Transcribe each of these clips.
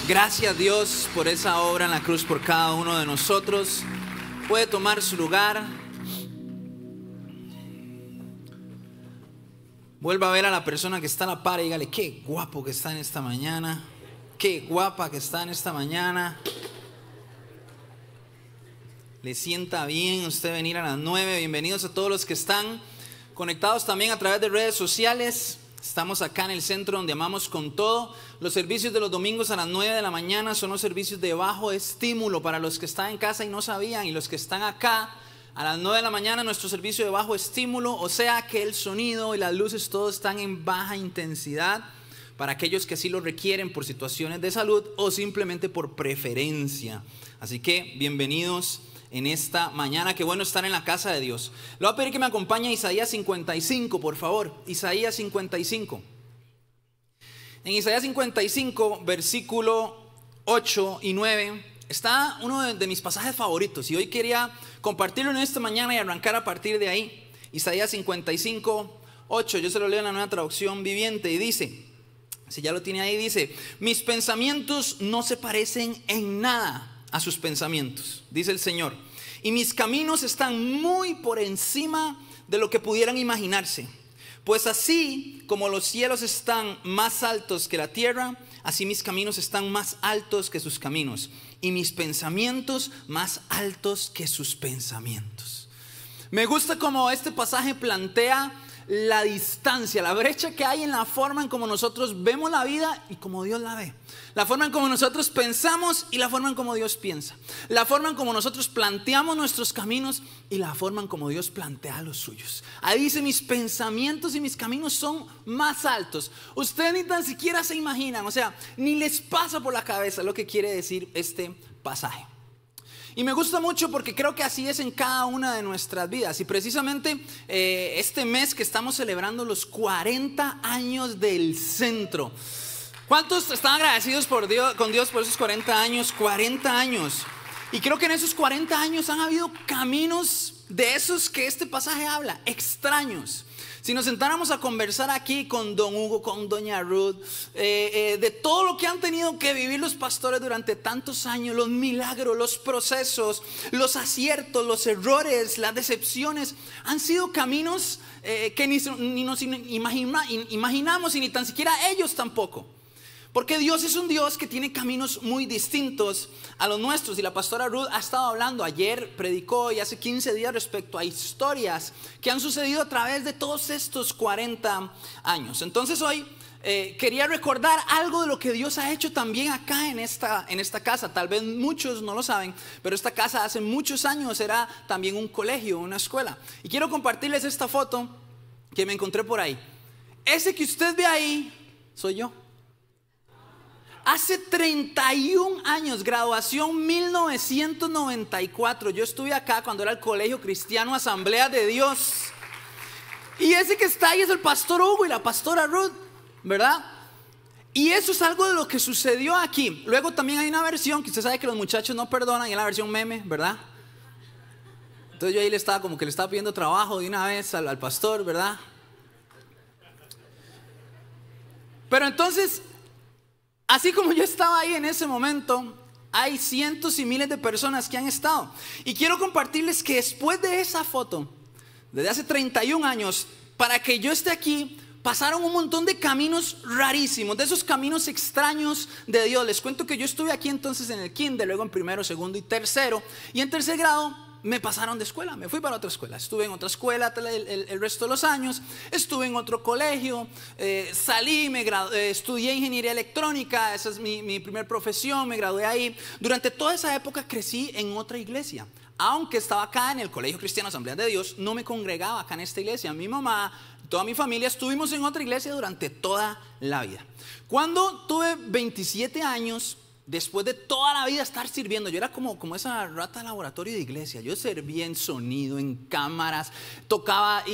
Gracias Dios por esa obra en la cruz por cada uno de nosotros. Puede tomar su lugar. Vuelva a ver a la persona que está a la par y dígale: qué guapo que está en esta mañana. Qué guapa que está en esta mañana. Le sienta bien usted venir a las 9. Bienvenidos a todos los que están conectados también a través de redes sociales. Estamos acá en el centro donde amamos con todo. Los servicios de los domingos a las 9 de la mañana son los servicios de bajo estímulo para los que están en casa y no sabían, y los que están acá a las 9 de la mañana, nuestro servicio de bajo estímulo, o sea que el sonido y las luces todos están en baja intensidad para aquellos que así lo requieren por situaciones de salud o simplemente por preferencia. Así que bienvenidos en esta mañana, qué bueno estar en la casa de Dios. Le voy a pedir que me acompañe a Isaías 55, por favor. Isaías 55. En Isaías 55, versículo 8 y 9, está uno de mis pasajes favoritos y hoy quería compartirlo en esta mañana y arrancar a partir de ahí. Isaías 55, 8, yo se lo leo en la Nueva Traducción Viviente y dice, si ya lo tiene ahí, dice: mis pensamientos no se parecen en nada a sus pensamientos, dice el Señor, y mis caminos están muy por encima de lo que pudieran imaginarse. Pues así como los cielos están más altos que la tierra, así mis caminos están más altos que sus caminos, y mis pensamientos más altos que sus pensamientos. Me gusta como este pasaje plantea la distancia, la brecha que hay en la forma en como nosotros vemos la vida y como Dios la ve. La forma en como nosotros pensamos y la forma en como Dios piensa. La forma en como nosotros planteamos nuestros caminos y la forma en como Dios plantea los suyos. Ahí dice: mis pensamientos y mis caminos son más altos. Ustedes ni tan siquiera se imaginan, o sea, ni les pasa por la cabeza lo que quiere decir este pasaje. Y me gusta mucho porque creo que así es en cada una de nuestras vidas. Y precisamente este mes que estamos celebrando los 40 años del centro. ¿Cuántos están agradecidos con Dios por esos 40 años? 40 años. Y creo que en esos 40 años han habido caminos de esos que este pasaje habla, extraños. Si nos sentáramos a conversar aquí con don Hugo, con doña Ruth, de todo lo que han tenido que vivir los pastores durante tantos años, los milagros, los procesos, los aciertos, los errores, las decepciones, han sido caminos que ni nos imaginamos y ni tan siquiera ellos tampoco. Porque Dios es un Dios que tiene caminos muy distintos a los nuestros. Y la pastora Ruth ha estado hablando, ayer predicó y hace 15 días respecto a historias que han sucedido a través de todos estos 40 años. Entonces hoy quería recordar algo de lo que Dios ha hecho también acá en esta casa. Tal vez muchos no lo saben, pero esta casa hace muchos años era también un colegio, una escuela. Y quiero compartirles esta foto que me encontré por ahí. Ese que usted ve ahí soy yo. Hace 31 años, graduación 1994. Yo estuve acá cuando era el Colegio Cristiano Asamblea de Dios. Y ese que está ahí es el pastor Hugo y la pastora Ruth, ¿verdad? Y eso es algo de lo que sucedió aquí. Luego también hay una versión que usted sabe que los muchachos no perdonan, y es la versión meme, ¿verdad? Entonces yo ahí le estaba pidiendo trabajo de una vez al pastor, ¿verdad? Pero entonces, así como yo estaba ahí en ese momento, hay cientos y miles de personas que han estado. Y quiero compartirles que después de esa foto, desde hace 31 años, para que yo esté aquí, pasaron un montón de caminos rarísimos, de esos caminos extraños de Dios. Les cuento que yo estuve aquí entonces en el kinder, luego en primero, segundo y tercero. Y en tercer grado me pasaron de escuela, me fui para otra escuela. Estuve en otra escuela el resto de los años. Estuve en otro colegio, salí, estudié ingeniería electrónica. Esa es mi primer profesión, me gradué ahí. Durante toda esa época crecí en otra iglesia. Aunque estaba acá en el Colegio Cristiano Asamblea de Dios, no me congregaba acá en esta iglesia. Mi mamá, toda mi familia estuvimos en otra iglesia durante toda la vida. Cuando tuve 27 años, después de toda la vida estar sirviendo, yo era como esa rata de laboratorio de iglesia. Yo servía en sonido, en cámaras, tocaba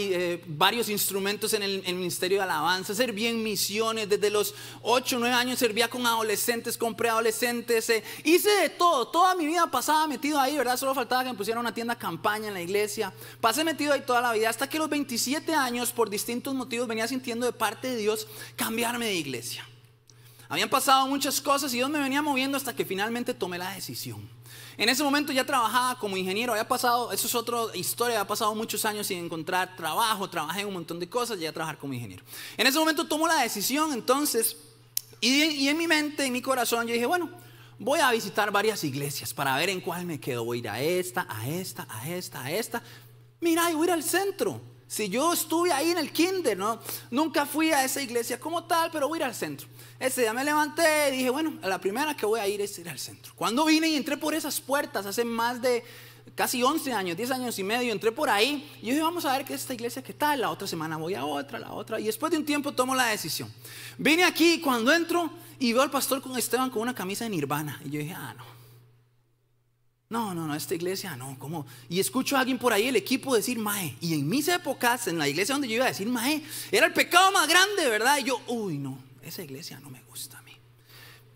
varios instrumentos en el ministerio de alabanza, servía en misiones. Desde los 8 o 9 años servía con adolescentes, con preadolescentes. Hice de todo, toda mi vida pasaba metido ahí, ¿verdad? Solo faltaba que me pusieran una tienda campaña en la iglesia. Pasé metido ahí toda la vida, hasta que a los 27 años, por distintos motivos, venía sintiendo de parte de Dios cambiarme de iglesia. Habían pasado muchas cosas y Dios me venía moviendo hasta que finalmente tomé la decisión. En ese momento ya trabajaba como ingeniero, había pasado, eso es otra historia, había pasado muchos años sin encontrar trabajo, trabajé en un montón de cosas, llegué a trabajar como ingeniero. En ese momento tomo la decisión entonces, y en mi mente, en mi corazón, yo dije, bueno, voy a visitar varias iglesias para ver en cuál me quedo. Voy a ir a esta, a esta, a esta, a esta. Mira, yo voy a ir al centro. Si yo estuve ahí en el kinder, ¿no? Nunca fui a esa iglesia como tal, pero voy a ir al centro. Ese día me levanté y dije, bueno, a la primera que voy a ir es ir al centro. Cuando vine y entré por esas puertas, hace más de casi 11 años, 10 años y medio, entré por ahí y yo dije, vamos a ver qué es esta iglesia, qué tal. La otra semana voy a otra, la otra. Y después de un tiempo tomo la decisión. Vine aquí y cuando entro y veo al pastor con Esteban con una camisa de Nirvana. Y yo dije, no, esta iglesia no, ¿cómo? Y escucho a alguien por ahí, el equipo decir mae. Y en mis épocas, en la iglesia donde yo iba a decir mae, era el pecado más grande, ¿verdad? Y yo, no, esa iglesia no me gusta a mí.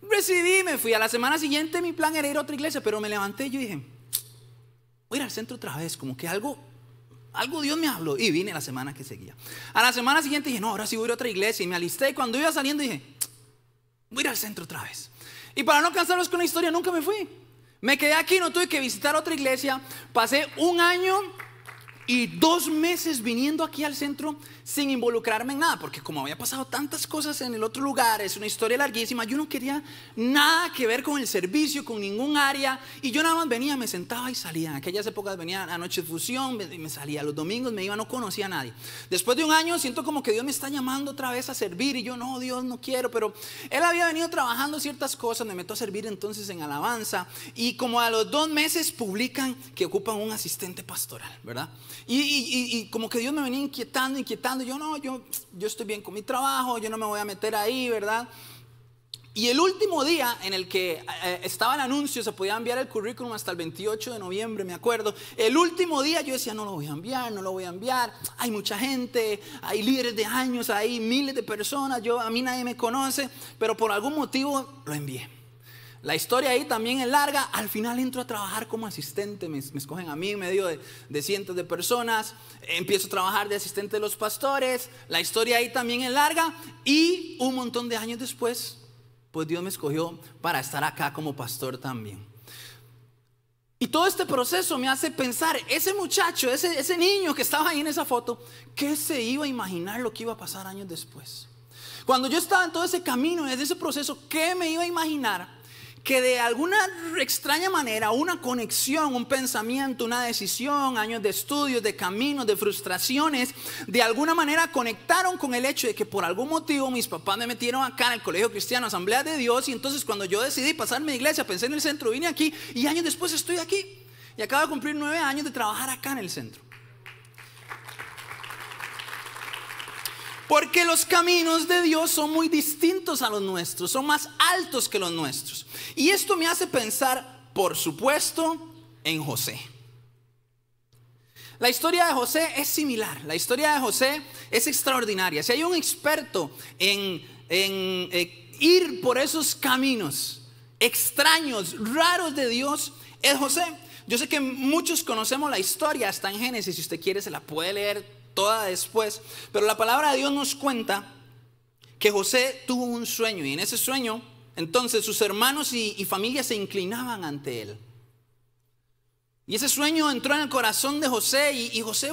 Decidí, me fui. A la semana siguiente mi plan era ir a otra iglesia, pero me levanté y yo dije, voy a ir al centro otra vez, como que algo Dios me habló. Y vine la semana que seguía. A la semana siguiente dije, no, ahora sí voy a ir a otra iglesia. Y me alisté y cuando iba saliendo dije, voy a ir al centro otra vez. Y para no cansarlos con la historia, nunca me fui. Me quedé aquí, no tuve que visitar otra iglesia. Pasé 1 año y 2 meses viniendo aquí al centro sin involucrarme en nada, porque como había pasado tantas cosas en el otro lugar, es una historia larguísima, yo no quería nada que ver con el servicio, con ningún área, y yo nada más venía, me sentaba y salía. En aquellas épocas venía a Noche de Fusión, me salía, los domingos me iba, no conocía a nadie. Después de 1 año siento como que Dios me está llamando otra vez a servir, y yo no, Dios, no quiero, pero Él había venido trabajando ciertas cosas, me meto a servir entonces en alabanza, y como a los 2 meses publican que ocupan un asistente pastoral, ¿verdad? Y como que Dios me venía inquietando. Yo estoy bien con mi trabajo, yo no me voy a meter ahí, ¿verdad? Y el último día en el que estaba el anuncio, se podía enviar el currículum hasta el 28 de noviembre, me acuerdo. El último día yo decía, no lo voy a enviar. Hay mucha gente, hay líderes de años, hay miles de personas, a mí nadie me conoce, pero por algún motivo lo envié. La historia ahí también es larga. Al final entro a trabajar como asistente, me escogen a mí en medio de cientos de personas. Empiezo a trabajar de asistente de los pastores. La historia ahí también es larga. Y un montón de años después, pues Dios me escogió para estar acá como pastor también. Y todo este proceso me hace pensar, ese muchacho, ese niño que estaba ahí en esa foto, ¿qué se iba a imaginar lo que iba a pasar años después? Cuando yo estaba en todo ese camino, en ese proceso, ¿qué me iba a imaginar? Que de alguna extraña manera, una conexión, un pensamiento, una decisión, años de estudios, de caminos, de frustraciones, de alguna manera conectaron con el hecho de que por algún motivo mis papás me metieron acá en el Colegio Cristiano, Asamblea de Dios, y entonces cuando yo decidí pasarme de iglesia, pensé en el centro, vine aquí y años después estoy aquí. Y acabo de cumplir 9 años de trabajar acá en el centro. Porque los caminos de Dios son muy distintos a los nuestros, son más altos que los nuestros. Y esto me hace pensar, por supuesto, en José. La historia de José es similar, la historia de José es extraordinaria. Si hay un experto en ir por esos caminos extraños, raros de Dios, es José. Yo sé que muchos conocemos la historia, está en Génesis, si usted quiere se la puede leer toda después, pero la palabra de Dios nos cuenta que José tuvo un sueño y en ese sueño entonces sus hermanos y familia se inclinaban ante él. Y ese sueño entró en el corazón de José y José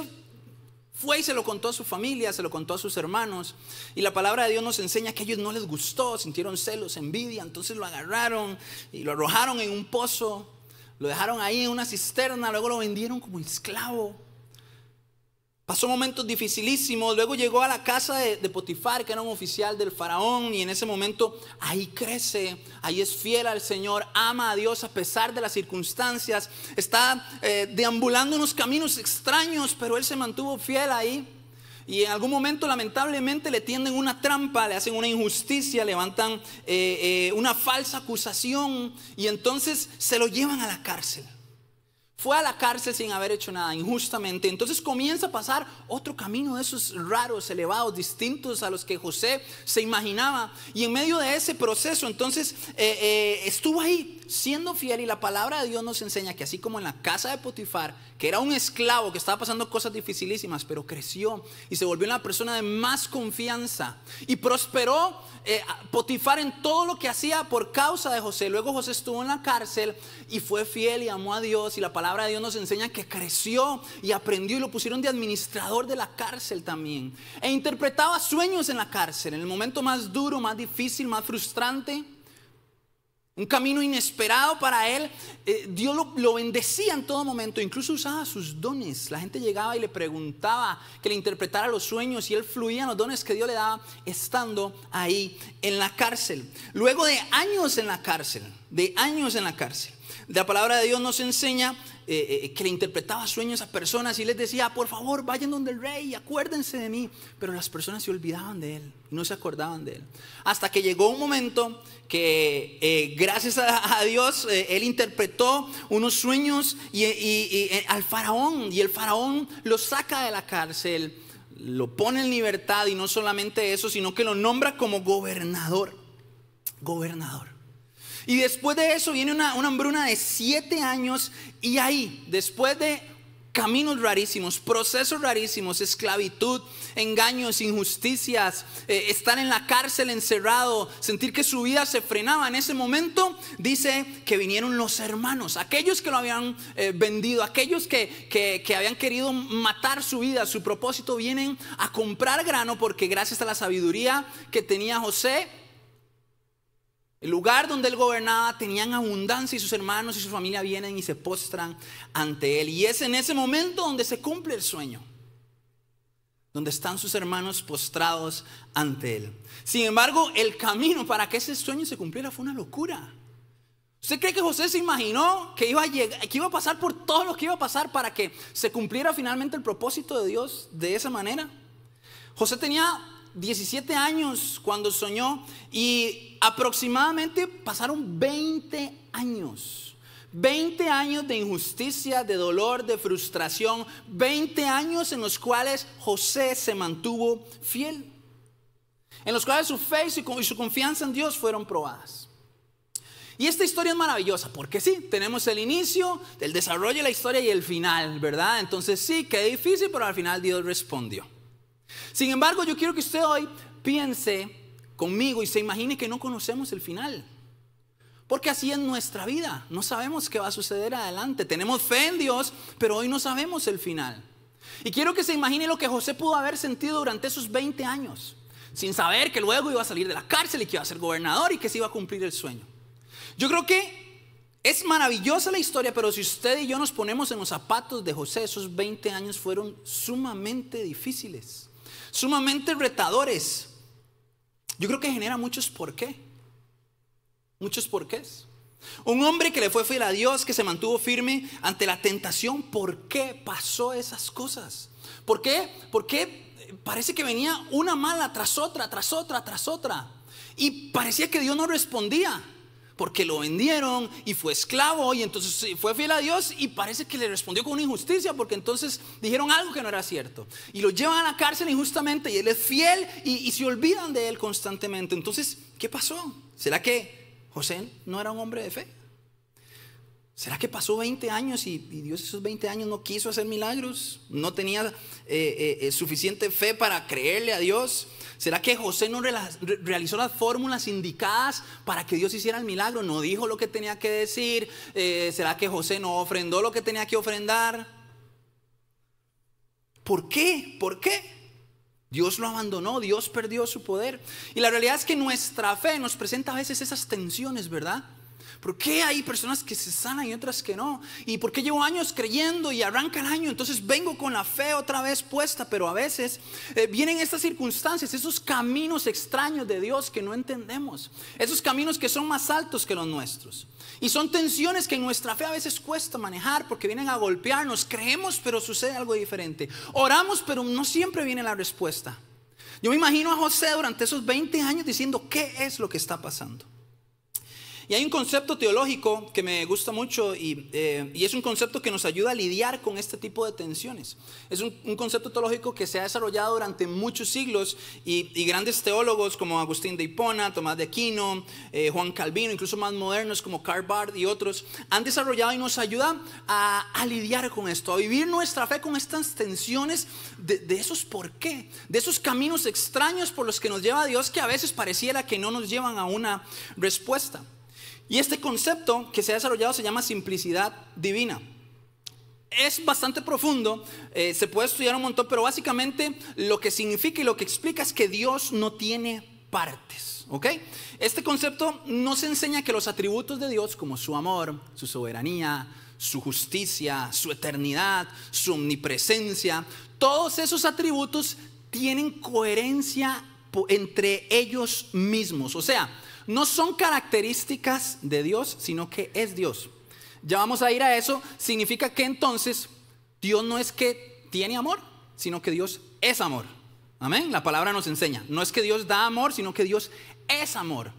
fue y se lo contó a su familia, se lo contó a sus hermanos. Y la palabra de Dios nos enseña que a ellos no les gustó, sintieron celos, envidia, entonces lo agarraron y lo arrojaron en un pozo, lo dejaron ahí en una cisterna, luego lo vendieron como esclavo. Pasó momentos dificilísimos, luego llegó a la casa de Potifar, que era un oficial del faraón, y en ese momento ahí crece, ahí es fiel al Señor, ama a Dios a pesar de las circunstancias, está deambulando unos caminos extraños, pero él se mantuvo fiel ahí. Y en algún momento lamentablemente le tienden una trampa, le hacen una injusticia, levantan una falsa acusación y entonces se lo llevan a la cárcel. Fue a la cárcel sin haber hecho nada, injustamente. Entonces comienza a pasar otro camino de esos raros, elevados, distintos a los que José se imaginaba. Y en medio de ese proceso, entonces estuvo ahí siendo fiel, y la palabra de Dios nos enseña que así como en la casa de Potifar, que era un esclavo que estaba pasando cosas dificilísimas, pero creció y se volvió una persona de más confianza y prosperó Potifar en todo lo que hacía por causa de José. Luego José estuvo en la cárcel y fue fiel y amó a Dios, y la palabra de Dios nos enseña que creció y aprendió, y lo pusieron de administrador de la cárcel también, e interpretaba sueños en la cárcel, en el momento más duro, más difícil, más frustrante, un camino inesperado para él. Dios lo bendecía en todo momento, incluso usaba sus dones. La gente llegaba y le preguntaba que le interpretara los sueños, y él fluía en los dones que Dios le daba estando ahí en la cárcel. Luego de años en la cárcel, la palabra de Dios nos enseña que le interpretaba sueños a personas y les decía: por favor, vayan donde el rey y acuérdense de mí. Pero las personas se olvidaban de él, no se acordaban de él, hasta que llegó un momento que gracias a Dios él interpretó unos sueños al faraón, y el faraón lo saca de la cárcel, lo pone en libertad, y no solamente eso, sino que lo nombra como gobernador. Y después de eso viene una hambruna de 7 años, y ahí, después de caminos rarísimos, procesos rarísimos, esclavitud, engaños, injusticias, estar en la cárcel encerrado, sentir que su vida se frenaba, en ese momento dice que vinieron los hermanos, aquellos que lo habían vendido, aquellos que habían querido matar su vida, su propósito. Vienen a comprar grano, porque gracias a la sabiduría que tenía José, el lugar donde él gobernaba tenían abundancia, y sus hermanos y su familia vienen y se postran ante él. Y es en ese momento donde se cumple el sueño, donde están sus hermanos postrados ante él. Sin embargo, el camino para que ese sueño se cumpliera fue una locura. ¿Usted cree que José se imaginó que iba a pasar por todo lo que iba a pasar para que se cumpliera finalmente el propósito de Dios de esa manera? José tenía 17 años cuando soñó, y aproximadamente pasaron 20 años. 20 años de injusticia, de dolor, de frustración. 20 años en los cuales José se mantuvo fiel, en los cuales su fe y su confianza en Dios fueron probadas. Y esta historia es maravillosa, porque sí, tenemos el inicio, el desarrollo de la historia y el final, ¿verdad? Entonces sí, qué difícil, pero al final Dios respondió. Sin embargo, yo quiero que usted hoy piense conmigo y se imagine que no conocemos el final, porque así es nuestra vida. No sabemos qué va a suceder adelante. Tenemos fe en Dios, pero hoy no sabemos el final. Y quiero que se imagine lo que José pudo haber sentido durante esos 20 años, sin saber que luego iba a salir de la cárcel y que iba a ser gobernador y que se iba a cumplir el sueño. Yo creo que es maravillosa la historia, pero si usted y yo nos ponemos en los zapatos de José, esos 20 años fueron sumamente difíciles, sumamente retadores. Yo creo que genera muchos porqués. Un hombre que le fue fiel a Dios, que se mantuvo firme ante la tentación. ¿Por qué pasó esas cosas? ¿Por qué? Porque parece que venía una mala tras otra. Y parecía que Dios no respondía, porque lo vendieron y fue esclavo, y entonces fue fiel a Dios y parece que le respondió con una injusticia, porque entonces dijeron algo que no era cierto y lo llevan a la cárcel injustamente, y él es fiel y se olvidan de él constantemente. Entonces, ¿qué pasó? ¿Será que José no era un hombre de fe? ¿Será que pasó 20 años y Dios esos 20 años no quiso hacer milagros? ¿No tenía suficiente fe para creerle a Dios? ¿Será que José no realizó las fórmulas indicadas para que Dios hiciera el milagro? ¿No dijo lo que tenía que decir? ¿Será que José no ofrendó lo que tenía que ofrendar? ¿Por qué? Dios lo abandonó, Dios perdió su poder. Y la realidad es que nuestra fe nos presenta a veces esas tensiones, ¿verdad? ¿Por qué hay personas que se sanan y otras que no? ¿Y por qué llevo años creyendo y arranca el año? Entonces vengo con la fe otra vez puesta, pero a veces vienen estas circunstancias, esos caminos extraños de Dios que no entendemos, esos caminos que son más altos que los nuestros. Y son tensiones que en nuestra fe a veces cuesta manejar, porque vienen a golpearnos. Creemos, pero sucede algo diferente. Oramos, pero no siempre viene la respuesta. Yo me imagino a José durante esos 20 años diciendo: ¿qué es lo que está pasando? Y hay un concepto teológico que me gusta mucho y es un concepto que nos ayuda a lidiar con este tipo de tensiones. Es un concepto teológico que se ha desarrollado durante muchos siglos y grandes teólogos como Agustín de Hipona, Tomás de Aquino, Juan Calvino, incluso más modernos como Karl Barth y otros, han desarrollado y nos ayuda a lidiar con esto, a vivir nuestra fe con estas tensiones de esos por qué, de esos caminos extraños por los que nos lleva Dios que a veces pareciera que no nos llevan a una respuesta. Y este concepto que se ha desarrollado se llama simplicidad divina. Es bastante profundo, se puede estudiar un montón, pero básicamente lo que significa y lo que explica es que Dios no tiene partes, ¿ok? Este concepto nos enseña que los atributos de Dios, como su amor, su soberanía, su justicia, su eternidad, su omnipresencia, todos esos atributos tienen coherencia entre ellos mismos. O sea, no son características de Dios, sino que es Dios. Ya vamos a ir a eso. Significa que entonces Dios no es que tiene amor, sino que Dios es amor. Amén. La palabra nos enseña. No es que Dios da amor, sino que Dios es amor.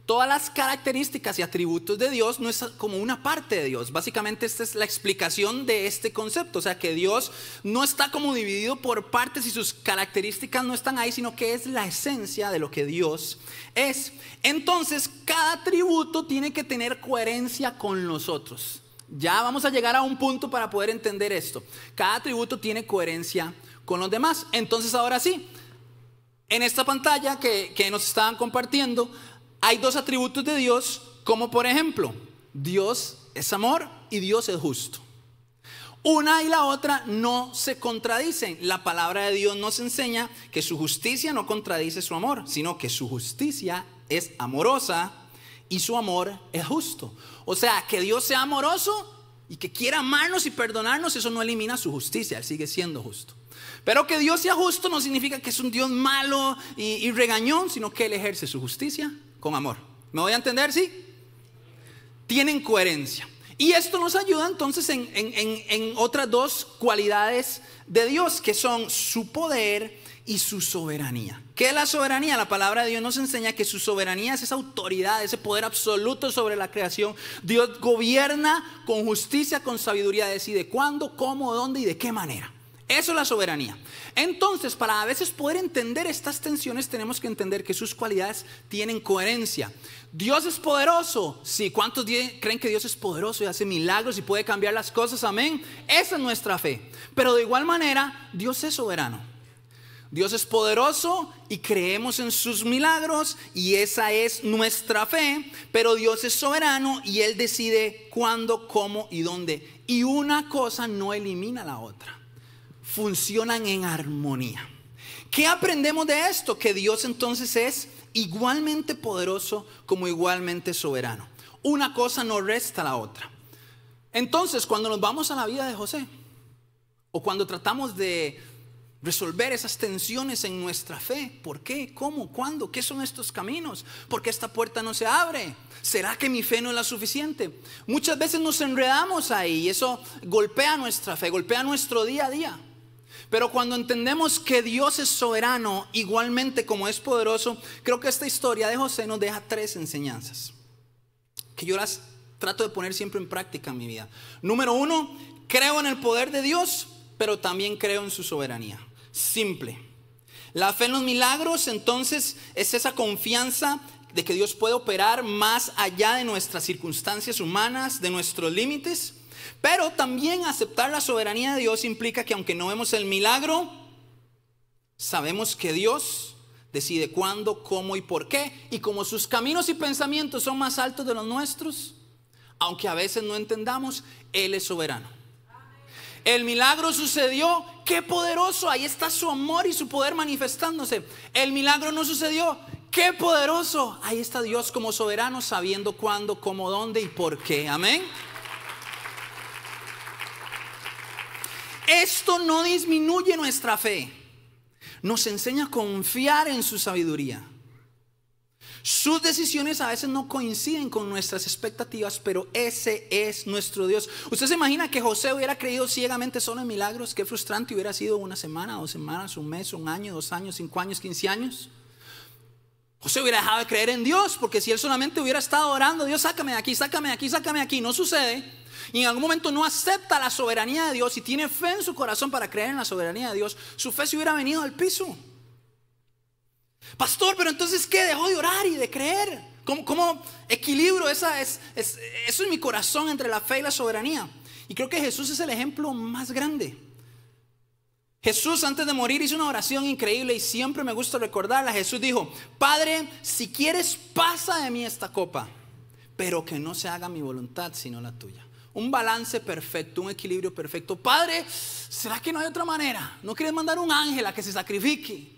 Todas las características y atributos de Dios no es como una parte de Dios. Básicamente esta es la explicación de este concepto. O sea que Dios no está como dividido por partes y sus características no están ahí, sino que es la esencia de lo que Dios es. Entonces cada atributo tiene que tener coherencia con los otros. Ya vamos a llegar a un punto para poder entender esto. Cada atributo tiene coherencia con los demás. Entonces ahora sí, en esta pantalla que nos estaban compartiendo, hay dos atributos de Dios, como por ejemplo, Dios es amor y Dios es justo. Una y la otra no se contradicen. La palabra de Dios nos enseña que su justicia no contradice su amor, sino que su justicia es amorosa y su amor es justo. O sea, que Dios sea amoroso y que quiera amarnos y perdonarnos, eso no elimina su justicia, Él sigue siendo justo. Pero que Dios sea justo no significa que es un Dios malo y regañón, sino que Él ejerce su justicia con amor. ¿Me voy a entender? ¿Sí? Tienen coherencia. Y esto nos ayuda entonces en otras dos cualidades de Dios, que son su poder y su soberanía. ¿Qué es la soberanía? La palabra de Dios nos enseña que su soberanía es esa autoridad, ese poder absoluto sobre la creación. Dios gobierna con justicia, con sabiduría, decide cuándo, cómo, dónde y de qué manera. Eso es la soberanía. Entonces, para a veces poder entender estas tensiones, tenemos que entender que sus cualidades tienen coherencia. ¿Dios es poderoso? Sí. ¿Cuántos creen que Dios es poderoso y hace milagros y puede cambiar las cosas? Amén. Esa es nuestra fe. Pero de igual manera, Dios es soberano. Dios es poderoso y creemos en sus milagros y esa es nuestra fe. Pero Dios es soberano y Él decide cuándo, cómo y dónde. Y una cosa no elimina la otra. Funcionan en armonía. ¿Qué aprendemos de esto? Que Dios entonces es igualmente poderoso como igualmente soberano. Una cosa no resta a la otra. Entonces, cuando nos vamos a la vida de José, o cuando tratamos de resolver esas tensiones en nuestra fe, ¿por qué? ¿Cómo? ¿Cuándo? ¿Qué son estos caminos? ¿Por qué esta puerta no se abre? ¿Será que mi fe no es la suficiente? Muchas veces nos enredamos ahí y eso golpea nuestra fe, golpea nuestro día a día. Pero cuando entendemos que Dios es soberano igualmente como es poderoso, creo que esta historia de José nos deja tres enseñanzas que yo las trato de poner siempre en práctica en mi vida. Número uno, creo en el poder de Dios, pero también creo en su soberanía. Simple. La fe en los milagros entonces es esa confianza de que Dios puede operar más allá de nuestras circunstancias humanas, de nuestros límites. Pero también aceptar la soberanía de Dios implica que aunque no vemos el milagro, sabemos que Dios decide cuándo, cómo y por qué. Y como sus caminos y pensamientos son más altos de los nuestros, aunque a veces no entendamos, Él es soberano. El milagro sucedió, qué poderoso, ahí está su amor y su poder manifestándose. El milagro no sucedió, qué poderoso, ahí está Dios como soberano, sabiendo cuándo, cómo, dónde y por qué. Amén. Esto no disminuye nuestra fe, nos enseña a confiar en su sabiduría. Sus decisiones a veces no coinciden con nuestras expectativas, pero ese es nuestro Dios. ¿Usted se imagina que José hubiera creído ciegamente solo en milagros? Qué frustrante hubiera sido una semana, 2 semanas, un mes, un año, 2 años, 5 años, 15 años. José hubiera dejado de creer en Dios, porque si él solamente hubiera estado orando, Dios, sácame de aquí, sácame de aquí, sácame de aquí, no sucede. Y en algún momento no acepta la soberanía de Dios y tiene fe en su corazón para creer en la soberanía de Dios, su fe se hubiera venido al piso. Pastor, pero entonces ¿qué? Dejó de orar y de creer. ¿Cómo equilibro eso en mi corazón entre la fe y la soberanía? Y creo que Jesús es el ejemplo más grande. Jesús antes de morir hizo una oración increíble y siempre me gusta recordarla. Jesús dijo: Padre, si quieres pasa de mí esta copa, pero que no se haga mi voluntad sino la tuya. Un balance perfecto, un equilibrio perfecto. Padre, ¿será que no hay otra manera? ¿No quieres mandar un ángel a que se sacrifique?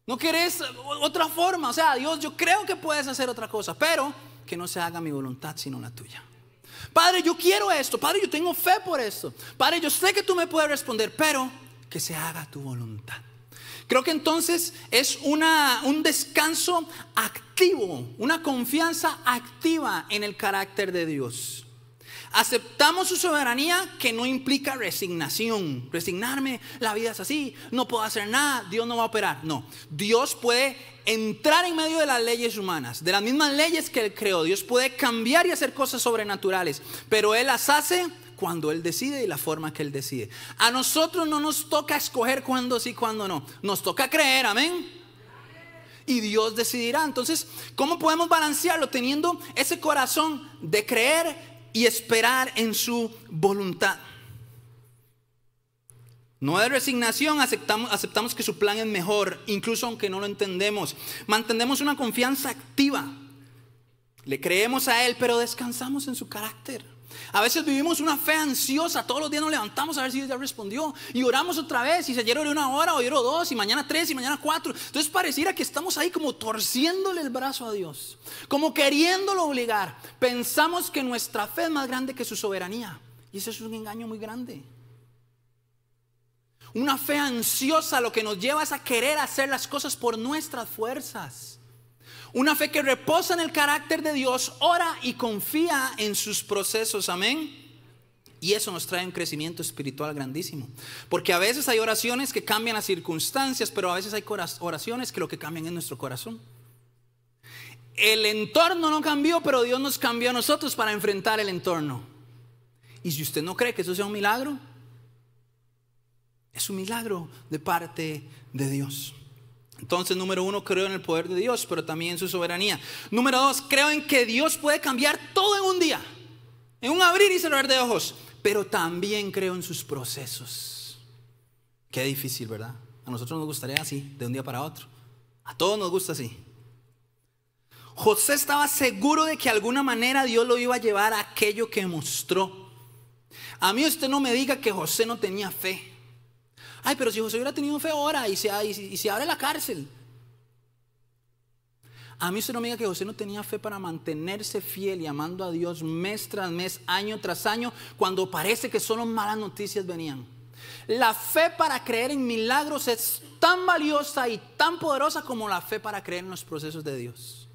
¿No querés otra forma? O sea, Dios, yo creo que puedes hacer otra cosa, pero que no se haga mi voluntad sino la tuya. Padre, yo quiero esto. Padre, yo tengo fe por esto. Padre, yo sé que tú me puedes responder, pero que se haga tu voluntad. Creo que entonces es un descanso activo, una confianza activa en el carácter de Dios. Aceptamos su soberanía, que no implica resignación. Resignarme, la vida es así, no puedo hacer nada, Dios no va a operar. No, Dios puede entrar en medio de las leyes humanas, de las mismas leyes que Él creó. Dios puede cambiar y hacer cosas sobrenaturales, pero Él las hace cuando Él decide y la forma que Él decide. A nosotros no nos toca escoger cuándo sí, cuándo no. Nos toca creer, amén. Y Dios decidirá. Entonces, ¿cómo podemos balancearlo? Teniendo ese corazón de creer y esperar en su voluntad. No de resignación, aceptamos que su plan es mejor, incluso aunque no lo entendemos. Mantenemos una confianza activa. Le creemos a Él, pero descansamos en su carácter. A veces vivimos una fe ansiosa. Todos los días nos levantamos a ver si Dios ya respondió y oramos otra vez, y si ayer oré 1 hora, hoy oro 2, y mañana 3, y mañana 4. Entonces pareciera que estamos ahí como torciéndole el brazo a Dios, como queriéndolo obligar. Pensamos que nuestra fe es más grande que su soberanía, y eso es un engaño muy grande. Una fe ansiosa lo que nos lleva es a querer hacer las cosas por nuestras fuerzas. Una fe que reposa en el carácter de Dios, ora y confía en sus procesos, amén. Y eso nos trae un crecimiento espiritual grandísimo. Porque a veces hay oraciones que cambian las circunstancias, pero a veces hay oraciones que lo que cambian es nuestro corazón. El entorno no cambió, pero Dios nos cambió a nosotros para enfrentar el entorno. Y si usted no cree que eso sea un milagro, es un milagro de parte de Dios. Entonces, número 1, creo en el poder de Dios, pero también en su soberanía. Número 2, creo en que Dios puede cambiar todo en un día, en un abrir y cerrar de ojos. Pero también creo en sus procesos. Qué difícil, ¿verdad? A nosotros nos gustaría así, de un día para otro. A todos nos gusta así. José estaba seguro de que de alguna manera Dios lo iba a llevar a aquello que mostró. A mí usted no me diga que José no tenía fe. Ay, pero si José hubiera tenido fe ahora y se abre la cárcel. A mí usted no me diga que José no tenía fe para mantenerse fiel y amando a Dios mes tras mes, año tras año, cuando parece que solo malas noticias venían. La fe para creer en milagros es tan valiosa y tan poderosa como la fe para creer en los procesos de Dios.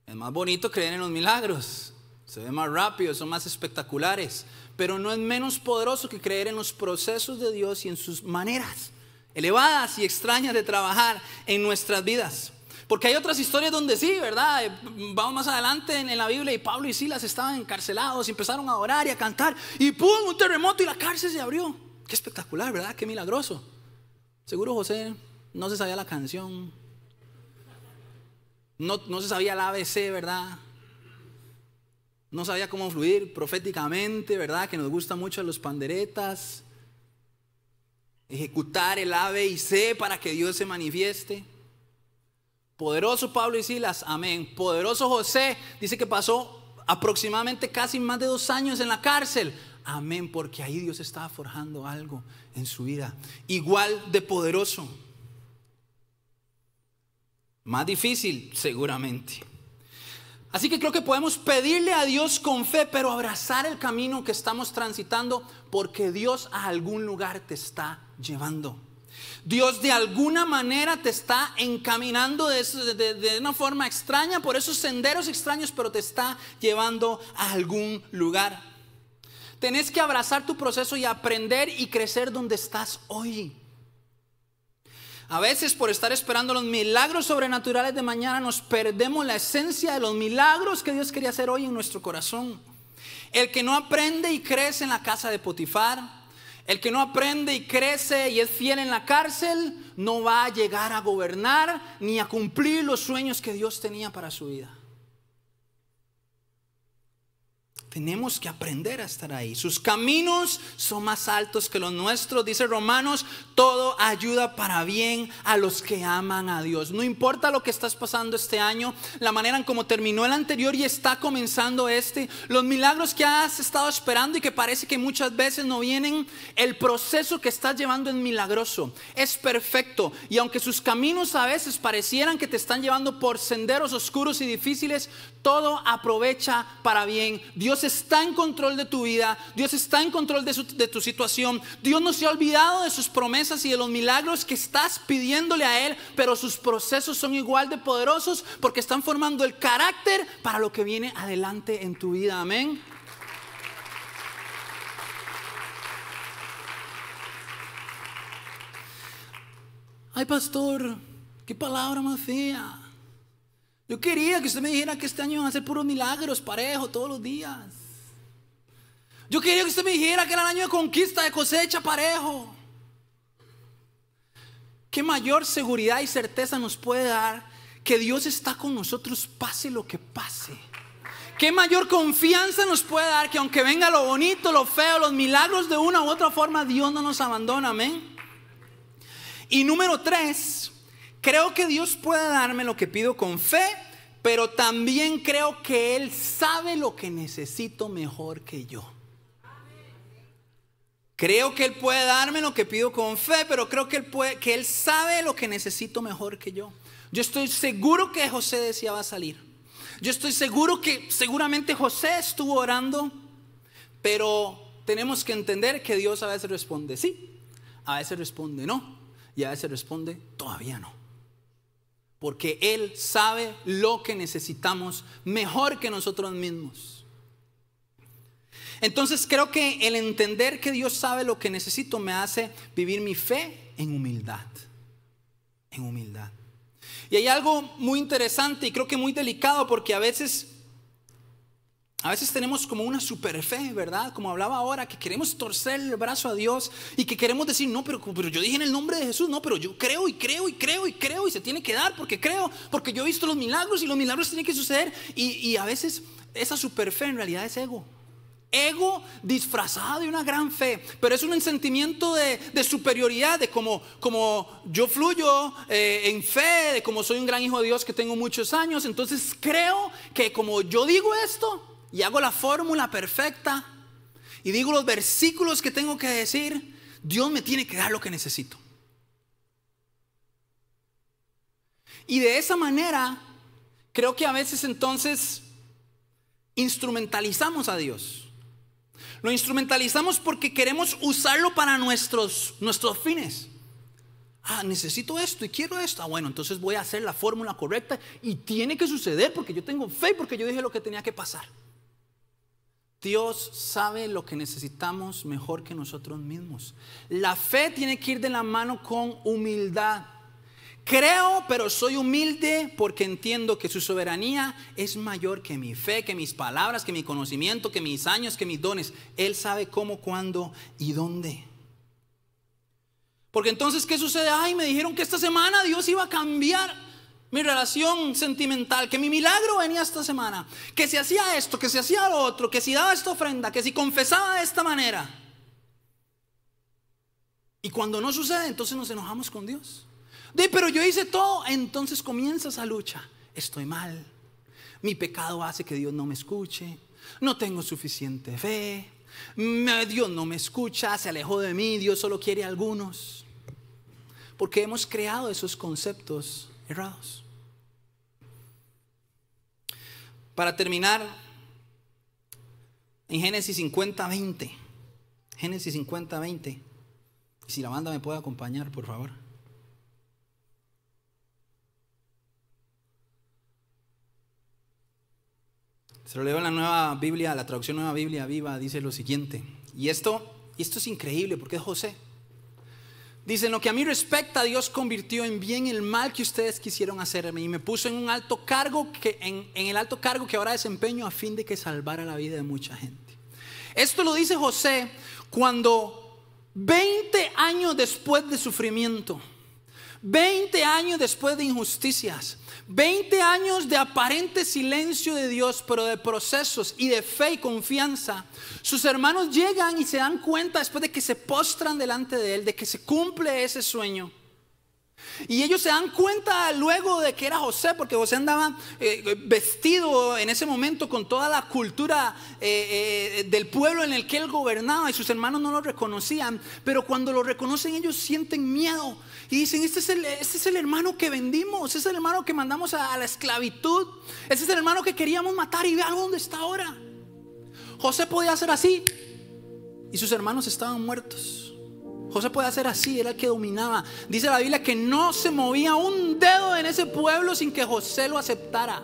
Es más bonito creer en los milagros. Se ve más rápido, son más espectaculares. Pero no es menos poderoso que creer en los procesos de Dios y en sus maneras elevadas y extrañas de trabajar en nuestras vidas. Porque hay otras historias donde sí, ¿verdad? Vamos más adelante en la Biblia, y Pablo y Silas estaban encarcelados y empezaron a orar y a cantar, y ¡pum! Un terremoto y la cárcel se abrió. Qué espectacular, ¿verdad? Qué milagroso. Seguro José no se sabía la canción, no se sabía el ABC, ¿verdad? No sabía cómo fluir proféticamente, ¿verdad? Que nos gusta mucho a los panderetas. Ejecutar el A, B y C para que Dios se manifieste. Poderoso Pablo y Silas, amén. Poderoso José, dice que pasó aproximadamente casi más de 2 años en la cárcel. Amén, porque ahí Dios estaba forjando algo en su vida. Igual de poderoso. Más difícil, seguramente. Así que creo que podemos pedirle a Dios con fe, pero abrazar el camino que estamos transitando, porque Dios a algún lugar te está llevando. Dios de alguna manera te está encaminando de una forma extraña, por esos senderos extraños, pero te está llevando a algún lugar. Tenés que abrazar tu proceso y aprender y crecer donde estás hoy. A veces por estar esperando los milagros sobrenaturales de mañana nos perdemos la esencia de los milagros que Dios quería hacer hoy en nuestro corazón. El que no aprende y crece en la casa de Potifar, el que no aprende y crece y es fiel en la cárcel, no va a llegar a gobernar ni a cumplir los sueños que Dios tenía para su vida. Tenemos que aprender a estar ahí. Sus caminos son más altos que los nuestros. Dice Romanos, todo ayuda para bien a los que aman a Dios. No importa lo que estás pasando este año, la manera en cómo terminó el anterior y está comenzando este, los milagros que has estado esperando y que parece que muchas veces no vienen, el proceso que estás llevando es milagroso, es perfecto. Y aunque sus caminos a veces parecieran que te están llevando por senderos oscuros y difíciles, todo aprovecha para bien. Dios está en control de tu vida. Dios está en control de tu situación. Dios no se ha olvidado de sus promesas y de los milagros que estás pidiéndole a Él, pero sus procesos son igual de poderosos porque están formando el carácter para lo que viene adelante en tu vida. Amén. Ay, pastor, qué palabra más fea. Yo quería que usted me dijera que este año iban a ser puros milagros, parejo, todos los días. Yo quería que usted me dijera que era el año de conquista, de cosecha, parejo. ¿Qué mayor seguridad y certeza nos puede dar que Dios está con nosotros pase lo que pase? ¿Qué mayor confianza nos puede dar que aunque venga lo bonito, lo feo, los milagros de una u otra forma, Dios no nos abandona? Amén. Y número 3, creo que Dios puede darme lo que pido con fe, pero también creo que Él sabe lo que necesito mejor que yo. Creo que Él puede darme lo que pido con fe, pero creo que Él sabe lo que necesito mejor que yo. Yo estoy seguro que José deseaba salir. Yo estoy seguro que seguramente José estuvo orando, pero tenemos que entender que Dios a veces responde sí, a veces responde no, y a veces responde todavía no. Porque Él sabe lo que necesitamos mejor que nosotros mismos. Entonces creo que el entender que Dios sabe lo que necesito me hace vivir mi fe en humildad. En humildad. Y hay algo muy interesante y creo que muy delicado, porque a veces tenemos como una super fe, ¿verdad? Como hablaba ahora, que queremos torcer el brazo a Dios y que queremos decir, no, pero yo dije en el nombre de Jesús, no, pero yo creo y creo y creo y creo y se tiene que dar porque creo, porque yo he visto los milagros y los milagros tienen que suceder. Y a veces esa super fe en realidad es ego. Ego disfrazado de una gran fe, pero es un sentimiento de superioridad, de como yo fluyo en fe, de como soy un gran hijo de Dios que tengo muchos años, entonces creo que como yo digo esto y hago la fórmula perfecta y digo los versículos que tengo que decir, Dios me tiene que dar lo que necesito. Y de esa manera creo que a veces entonces instrumentalizamos a Dios. Lo instrumentalizamos porque queremos usarlo para nuestros fines. Necesito esto y quiero esto. Bueno, entonces voy a hacer la fórmula correcta y tiene que suceder porque yo tengo fe, porque yo dije lo que tenía que pasar. Dios sabe lo que necesitamos mejor que nosotros mismos. La fe tiene que ir de la mano con humildad. Creo, pero soy humilde porque entiendo que su soberanía es mayor que mi fe, que mis palabras, que mi conocimiento, que mis años, que mis dones. Él sabe cómo, cuándo y dónde. Porque entonces, ¿qué sucede? Me dijeron que esta semana Dios iba a cambiar mi relación sentimental, que mi milagro venía esta semana, que si hacía esto, que si hacía lo otro, que si daba esta ofrenda, que si confesaba de esta manera. Y cuando no sucede, entonces nos enojamos con Dios. Pero yo hice todo. Entonces comienza esa lucha. Estoy mal. Mi pecado hace que Dios no me escuche. No tengo suficiente fe. Dios no me escucha. Se alejó de mí. Dios solo quiere a algunos. Porque hemos creado esos conceptos errados. Para terminar, en Génesis 50:20. Génesis 50:20. Y si la banda me puede acompañar, por favor. Se lo leo en la Nueva Biblia, la traducción Nueva Biblia Viva, dice lo siguiente. Y esto es increíble porque es José. Dice: en lo que a mí respecta, Dios convirtió en bien el mal que ustedes quisieron hacerme y me puso en un alto cargo en el alto cargo que ahora desempeño, a fin de que salvara la vida de mucha gente. Esto lo dice José cuando 20 años después de sufrimiento, 20 años después de injusticias, 20 años de aparente silencio de Dios, pero de procesos y de fe y confianza, sus hermanos llegan y se dan cuenta, después de que se postran delante de él, de que se cumple ese sueño. Y ellos se dan cuenta luego de que era José, porque José andaba vestido en ese momento con toda la cultura del pueblo en el que él gobernaba, y sus hermanos no lo reconocían. Pero cuando lo reconocen, ellos sienten miedo y dicen: este es el hermano que vendimos, este es el hermano que mandamos a la esclavitud, este es el hermano que queríamos matar, y ve dónde está ahora. José podía hacer así y sus hermanos estaban muertos. José podía hacer así, era el que dominaba. Dice la Biblia que no se movía un dedo en ese pueblo sin que José lo aceptara.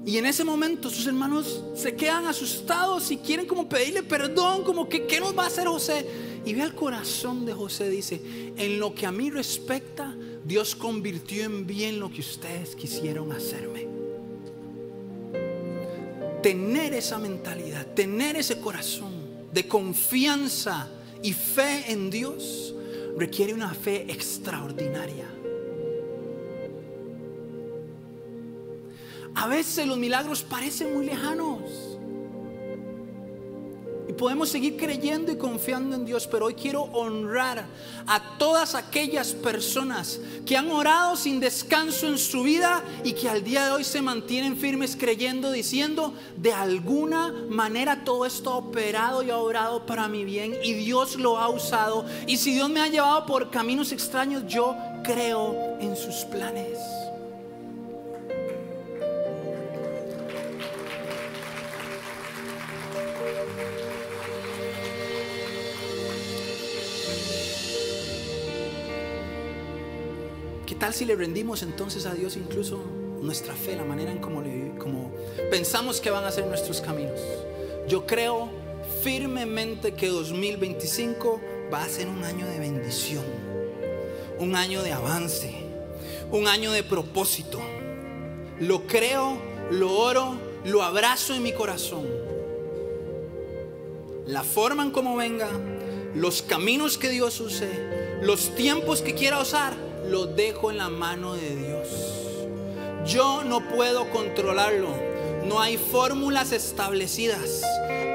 Y en ese momento sus hermanos se quedan asustados y quieren como pedirle perdón, como que ¿qué nos va a hacer José? Y ve al corazón de José, dice: en lo que a mí respecta, Dios convirtió en bien lo que ustedes quisieron hacerme. Tener esa mentalidad, tener ese corazón de confianza y fe en Dios requiere una fe extraordinaria. A veces los milagros parecen muy lejanos y podemos seguir creyendo y confiando en Dios, pero hoy quiero honrar a todas aquellas personas que han orado sin descanso en su vida y que al día de hoy se mantienen firmes creyendo, diciendo: de alguna manera todo esto ha operado y ha obrado para mi bien, y Dios lo ha usado, y si Dios me ha llevado por caminos extraños, yo creo en sus planes. ¿Qué tal si le rendimos entonces a Dios incluso nuestra fe, la manera en como pensamos que van a ser nuestros caminos? Yo creo firmemente que 2025 va a ser un año de bendición, un año de avance, un año de propósito. Lo creo, lo oro, lo abrazo en mi corazón. La forma en cómo venga, los caminos que Dios use, los tiempos que quiera usar, lo dejo en la mano de Dios. Yo no puedo controlarlo. No hay fórmulas establecidas.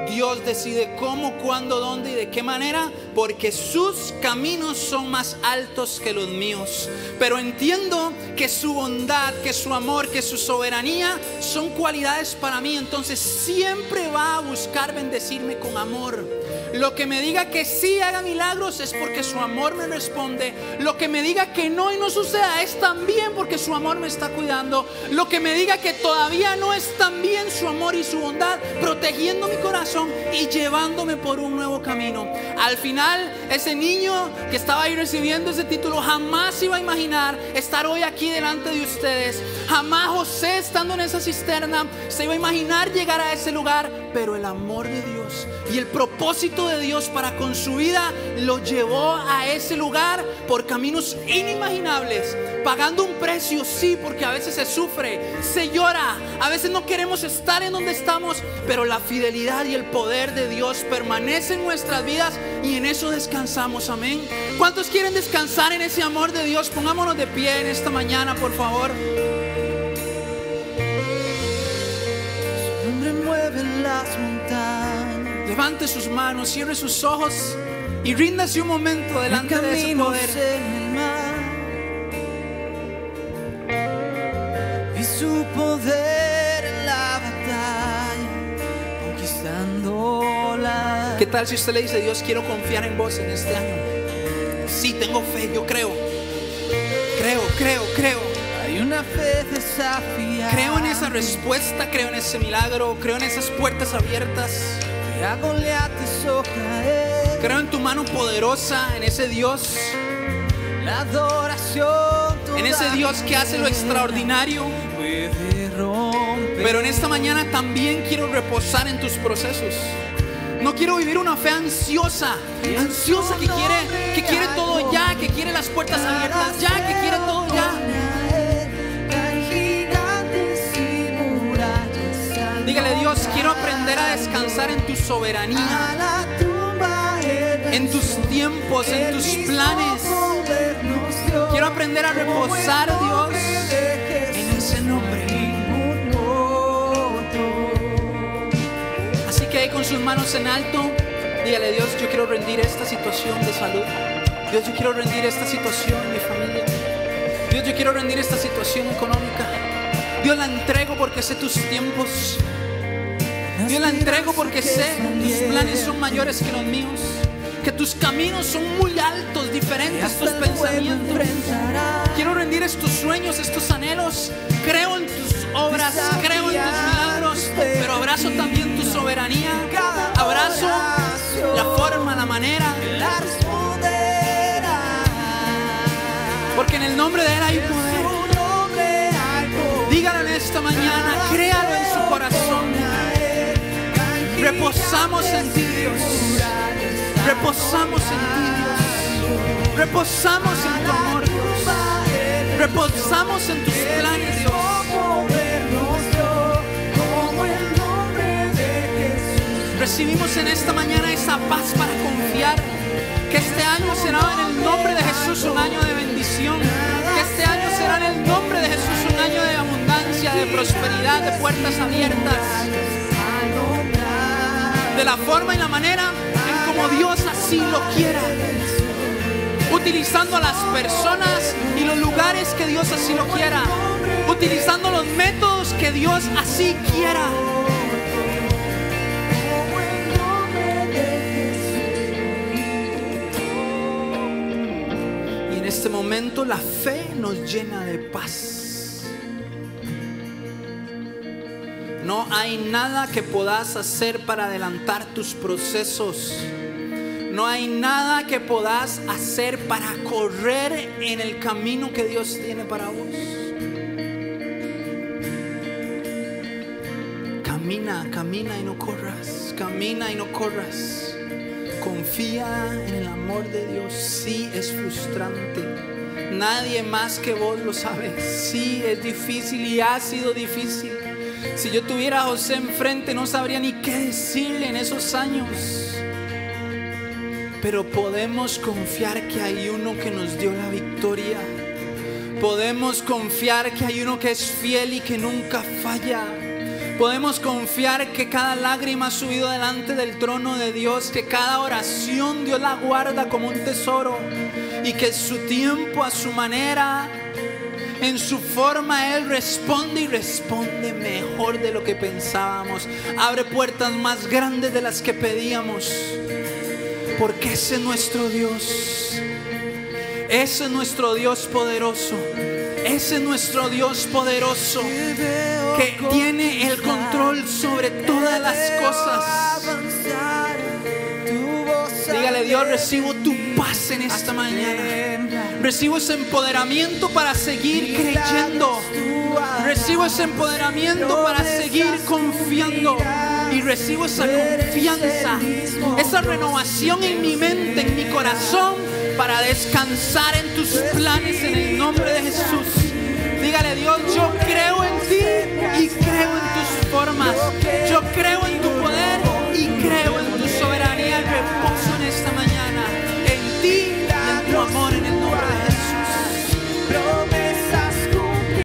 Dios decide cómo, cuándo, dónde y de qué manera, porque sus caminos son más altos que los míos. Pero entiendo que su bondad, que su amor, que su soberanía son cualidades para mí. Entonces siempre va a buscar bendecirme con amor. Lo que me diga que sí haga milagros es porque su amor me responde. Lo que me diga que no y no suceda es también porque su amor me está cuidando. Lo que me diga que todavía no es también su amor y su bondad protegiendo mi corazón y llevándome por un nuevo camino. Al final, ese niño que estaba ahí recibiendo ese título jamás iba a imaginar estar hoy aquí delante de ustedes. Jamás José, estando en esa cisterna, se iba a imaginar llegar a ese lugar. Pero el amor de Dios y el propósito de Dios para con su vida lo llevó a ese lugar por caminos inimaginables, pagando un precio, sí, porque a veces se sufre, se llora, a veces no queremos estar en donde estamos, pero la fidelidad y el poder de Dios permanece en nuestras vidas y en eso descansamos. Amén. ¿Cuántos quieren descansar en ese amor de Dios? Pongámonos de pie en esta mañana, por favor. Las montañas. Levante sus manos, cierre sus ojos y ríndase un momento delante de ese poder. En el mar, y su poder en la batalla, conquistándola. ¿Qué tal si usted le dice: Dios, quiero confiar en vos en este año? Sí, tengo fe, yo creo. Hay una fe desafiante. Creo en esa respuesta, creo en ese milagro, creo en esas puertas abiertas. Que a Goliat hizo caer. Creo en tu mano poderosa, en ese Dios, La adoración, en ese Dios que hace lo extraordinario. puede romper. Pero en esta mañana también quiero reposar en tus procesos. No quiero vivir una fe ansiosa que quiere todo ya, que quiere las puertas abiertas ya, que quiere todo ya. Dígale: Dios, quiero aprender a descansar en tu soberanía, en tus tiempos, en tus planes. Quiero aprender a reposar, Dios, en ese nombre. Así que ahí con sus manos en alto, dígale: Dios, yo quiero rendir esta situación de salud. Dios, yo quiero rendir esta situación en mi familia. Dios, yo quiero rendir esta situación económica. Dios, la entrego porque sé tus tiempos. Dios, la entrego porque sé que tus planes son mayores que los míos, que tus caminos son muy altos, diferentes tus pensamientos. Quiero rendir estos sueños, estos anhelos. Creo en tus obras, creo en tus milagros, pero abrazo también tu soberanía. Abrazo la forma, la manera, porque en el nombre de Él hay poder. Dígale en esta mañana, créalo en su corazón. Reposamos en ti, Dios. Reposamos en ti, Dios. Reposamos en tu amor, Dios. Reposamos en tus planes, Dios. Recibimos en esta mañana esa paz para confiar que este año será en el nombre de Jesús un año de bendición. Que este año será en el nombre de Jesús un año de abundancia, de prosperidad, de puertas abiertas. De la forma y la manera en como Dios así lo quiera, utilizando a las personas y los lugares que Dios así lo quiera, utilizando los métodos que Dios así quiera. Y en este momento la fe nos llena de paz. No hay nada que puedas hacer para adelantar tus procesos. No hay nada que puedas hacer para correr en el camino que Dios tiene para vos. Camina, camina y no corras. Camina y no corras. Confía en el amor de Dios. Sí, es frustrante. Nadie más que vos lo sabe. Sí, es difícil y ha sido difícil. Si yo tuviera a José enfrente, no sabría ni qué decirle en esos años. Pero podemos confiar que hay uno que nos dio la victoria. Podemos confiar que hay uno que es fiel y que nunca falla. Podemos confiar que cada lágrima ha subido delante del trono de Dios, que cada oración Dios la guarda como un tesoro, y que en su tiempo, a su manera, en su forma, Él responde y responde mejor de lo que pensábamos. Abre puertas más grandes de las que pedíamos, porque ese es nuestro Dios. Ese es nuestro Dios poderoso. Ese es nuestro Dios poderoso, que tiene el control sobre todas las cosas. Dígale: Dios, recibo tu paz en esta mañana. Recibo ese empoderamiento para seguir creyendo. Recibo ese empoderamiento para seguir confiando. Y recibo esa confianza, esa renovación en mi mente, en mi corazón, para descansar en tus planes en el nombre de Jesús. Dígale: Dios, yo